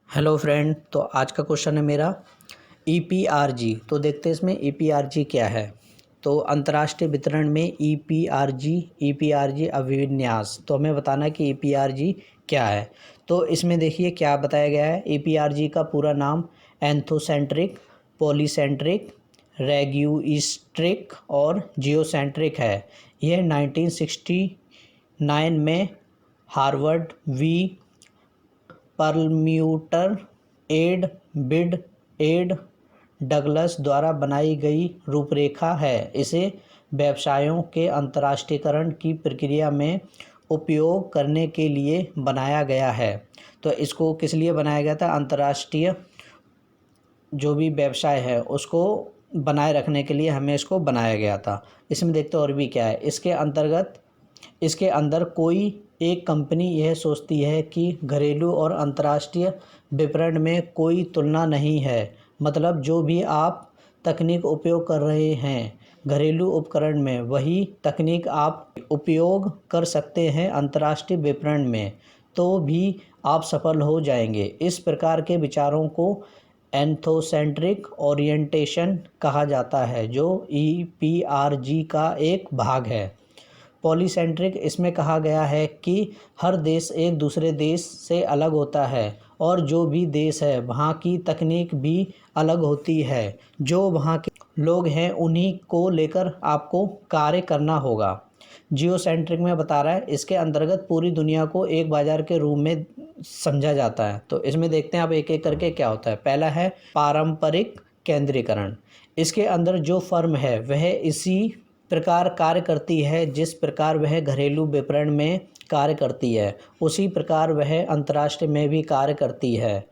Hello friend, तो आज का क्वेश्चन है मेरा ईपीआरजी। तो देखते हैं इसमें ईपीआरजी क्या है। तो अंतर्राष्ट्रीय वितरण में ईपीआरजी अभिविन्यास, तो हमें बताना है कि ईपीआरजी क्या है। तो इसमें देखिए क्या बताया गया है। ईपीआरजी का पूरा नाम एंथोसेंट्रिक, पॉलीसेंट्रिक, रेग्यूइस्ट्रिक और जियोसेंट्रिक है। यह 1969 में हार्वर्ड वी परल्म्यूटर एड बिड एड डगलस द्वारा बनाई गई रूपरेखा है। इसे व्यवसायों के अंतर्राष्ट्रीयकरण की प्रक्रिया में उपयोग करने के लिए बनाया गया है। तो इसको किस लिए बनाया गया था? अंतर्राष्ट्रीय जो भी व्यवसाय है उसको बनाए रखने के लिए हमें इसको बनाया गया था। इसमें देखते और भी क्या है। इसके अंदर कोई एक कंपनी यह सोचती है कि घरेलू और अंतर्राष्ट्रीय विपणन में कोई तुलना नहीं है। मतलब जो भी आप तकनीक उपयोग कर रहे हैं घरेलू उपकरण में, वही तकनीक आप उपयोग कर सकते हैं अंतर्राष्ट्रीय विपणन में, तो भी आप सफल हो जाएंगे। इस प्रकार के विचारों को एंथोसेंट्रिक ओरिएंटेशन कहा जाता है, जो ईपीआरजी का एक भाग है। पॉलीसेंट्रिक, इसमें कहा गया है कि हर देश एक दूसरे देश से अलग होता है और जो भी देश है वहाँ की तकनीक भी अलग होती है। जो वहाँ के लोग हैं उन्हीं को लेकर आपको कार्य करना होगा। जियोसेंट्रिक में बता रहा है, इसके अंतर्गत पूरी दुनिया को एक बाजार के रूप में समझा जाता है। तो इसमें देखते हैं आप एक एक करके क्या होता है। पहला है पारंपरिक केंद्रीकरण। इसके अंदर जो फर्म है वह इसी प्रकार कार्य करती है जिस प्रकार वह घरेलू विपणन में कार्य करती है, उसी प्रकार वह अंतर्राष्ट्रीय में भी कार्य करती है।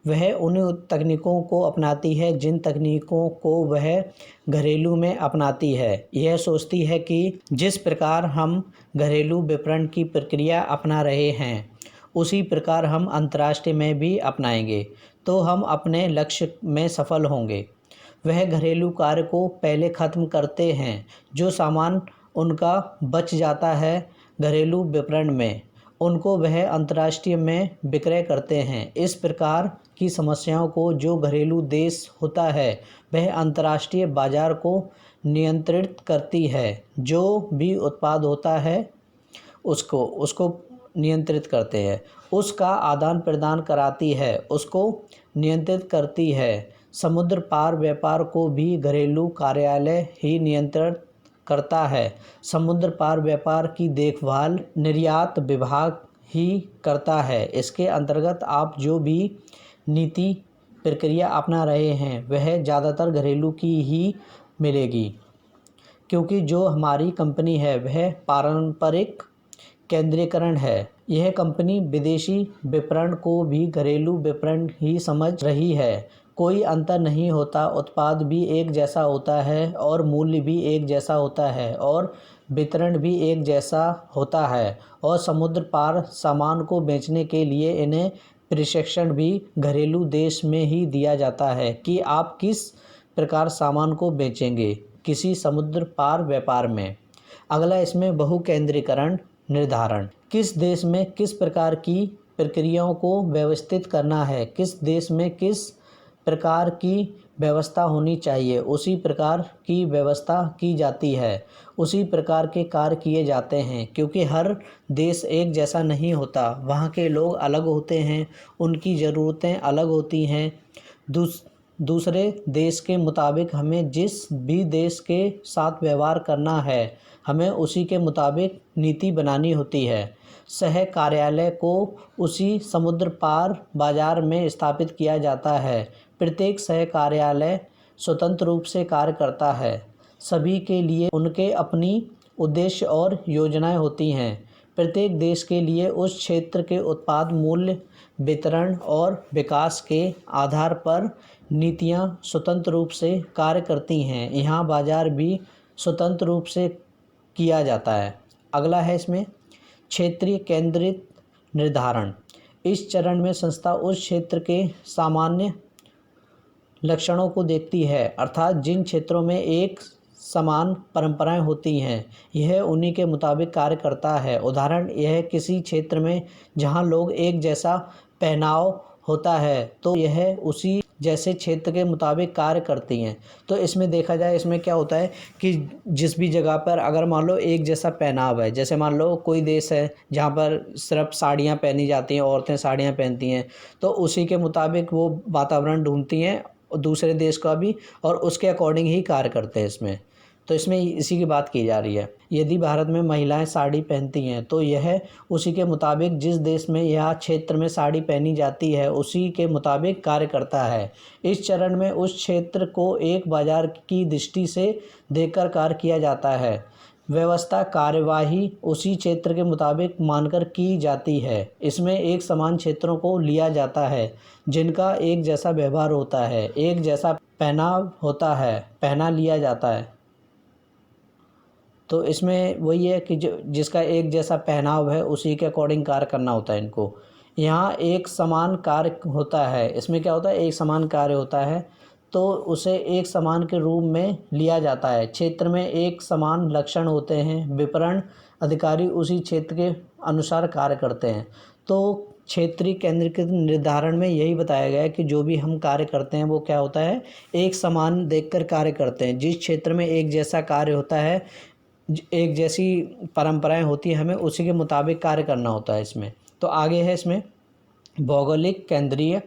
वह उन तकनीकों को अपनाती है जिन तकनीकों को वह घरेलू में अपनाती है। यह सोचती है कि जिस प्रकार हम घरेलू विपणन की प्रक्रिया अपना रहे हैं उसी प्रकार हम अंतर्राष्ट्रीय में भी अपनाएंगे तो हम अपने लक्ष्य में सफल होंगे। वह घरेलू कार्य को पहले ख़त्म करते हैं। जो सामान उनका बच जाता है घरेलू विपणन में, उनको वह अंतर्राष्ट्रीय में विक्रय करते हैं। इस प्रकार की समस्याओं को जो घरेलू देश होता है वह अंतर्राष्ट्रीय बाजार को नियंत्रित करती है। जो भी उत्पाद होता है उसको नियंत्रित करते हैं, उसका आदान प्रदान कराती है, उसको नियंत्रित करती है। समुद्र पार व्यापार को भी घरेलू कार्यालय ही नियंत्रित करता है। समुद्र पार व्यापार की देखभाल निर्यात विभाग ही करता है। इसके अंतर्गत आप जो भी नीति प्रक्रिया अपना रहे हैं वह ज़्यादातर घरेलू की ही मिलेगी, क्योंकि जो हमारी कंपनी है वह पारंपरिक केंद्रीकरण है। यह कंपनी विदेशी विपणन को भी घरेलू विपणन ही समझ रही है। कोई अंतर नहीं होता, उत्पाद भी एक जैसा होता है और मूल्य भी एक जैसा होता है और वितरण भी एक जैसा होता है और समुद्र पार सामान को बेचने के लिए इन्हें प्रशिक्षण भी घरेलू देश में ही दिया जाता है कि आप किस प्रकार सामान को बेचेंगे किसी समुद्र पार व्यापार में। अगला इसमें बहुकेंद्रीकरण निर्धारण। किस देश में किस प्रकार की प्रक्रियाओं को व्यवस्थित करना है, किस देश में किस प्रकार की व्यवस्था होनी चाहिए, उसी प्रकार की व्यवस्था की जाती है, उसी प्रकार के कार्य किए जाते हैं। क्योंकि हर देश एक जैसा नहीं होता, वहाँ के लोग अलग होते हैं, उनकी ज़रूरतें अलग होती हैं। दूसरे देश के मुताबिक हमें जिस भी देश के साथ व्यवहार करना है हमें उसी के मुताबिक नीति बनानी होती है। सह कार्यालय को उसी समुद्र पार बाजार में स्थापित किया जाता है। प्रत्येक सह कार्यालय स्वतंत्र रूप से कार्य करता है। सभी के लिए उनके अपनी उद्देश्य और योजनाएं होती हैं। प्रत्येक देश के लिए उस क्षेत्र के उत्पाद मूल्य वितरण और विकास के आधार पर नीतियां स्वतंत्र रूप से कार्य करती हैं। यहाँ बाजार भी स्वतंत्र रूप से किया जाता है। अगला है इसमें क्षेत्रीय केंद्रित निर्धारण। इस चरण में संस्था उस क्षेत्र के सामान्य लक्षणों को देखती है, अर्थात जिन क्षेत्रों में एक समान परंपराएं होती हैं, यह उन्हीं के मुताबिक कार्य करता है। उदाहरण, यह किसी क्षेत्र में जहां लोग एक जैसा पहनाव होता है तो यह उसी जैसे क्षेत्र के मुताबिक कार्य करती हैं। तो इसमें देखा जाए, इसमें क्या होता है कि जिस भी जगह पर अगर मान लो एक जैसा पहनाव है, जैसे मान लो कोई देश है जहाँ पर सिर्फ साड़ियाँ पहनी जाती हैं, औरतें साड़ियाँ पहनती हैं, तो उसी के मुताबिक वो वातावरण ढूंढती हैं दूसरे देश का भी, और उसके अकॉर्डिंग ही कार्य करते हैं इसमें। तो इसमें इसी की बात की जा रही है। यदि भारत में महिलाएं साड़ी पहनती हैं तो यह उसी के मुताबिक जिस देश में या क्षेत्र में साड़ी पहनी जाती है उसी के मुताबिक कार्य करता है। इस चरण में उस क्षेत्र को एक बाजार की दृष्टि से देखकर कार्य किया जाता है। व्यवस्था कार्यवाही उसी क्षेत्र के मुताबिक मानकर की जाती है। इसमें एक समान क्षेत्रों को लिया जाता है जिनका एक जैसा व्यवहार होता है, एक जैसा पहनाव होता है, पहना लिया जाता है। तो इसमें वही है कि जिसका एक जैसा पहनाव है उसी के अकॉर्डिंग कार्य करना होता है इनको। यहाँ एक समान कार्य होता है, इसमें क्या होता है, एक समान कार्य होता है तो उसे एक समान के रूप में लिया जाता है। क्षेत्र में एक समान लक्षण होते हैं, विपणन अधिकारी उसी क्षेत्र के अनुसार कार्य करते हैं। तो क्षेत्रीय केंद्रीकृत निर्धारण में यही बताया गया है कि जो भी हम कार्य करते हैं वो क्या होता है, एक समान देखकर कार्य करते हैं। जिस क्षेत्र में एक जैसा कार्य होता है, एक जैसी परंपराएं होती हैं, हमें उसी के मुताबिक कार्य करना होता है इसमें। तो आगे है इसमें भौगोलिक केंद्रीय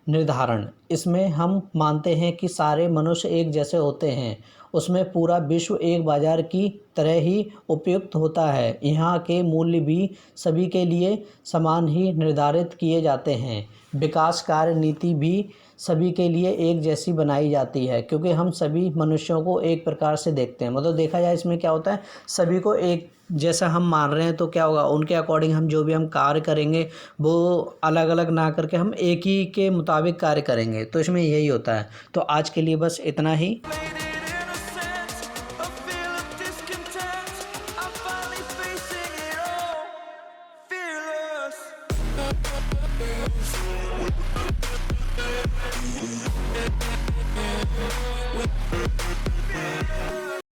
निर्धारण। इसमें हम मानते हैं कि सारे मनुष्य एक जैसे होते हैं, उसमें पूरा विश्व एक बाजार की तरह ही उपयुक्त होता है। यहाँ के मूल्य भी सभी के लिए समान ही निर्धारित किए जाते हैं। विकास कार्य नीति भी सभी के लिए एक जैसी बनाई जाती है क्योंकि हम सभी मनुष्यों को एक प्रकार से देखते हैं। मतलब देखा जाए इसमें क्या होता है, सभी को एक जैसा हम मान रहे हैं तो क्या होगा, उनके अकॉर्डिंग हम जो भी हम कार्य करेंगे वो अलग अलग ना करके हम एक ही के मुताबिक कार्य करेंगे। तो इसमें यही होता है। तो आज के लिए बस इतना ही। We'll be right back.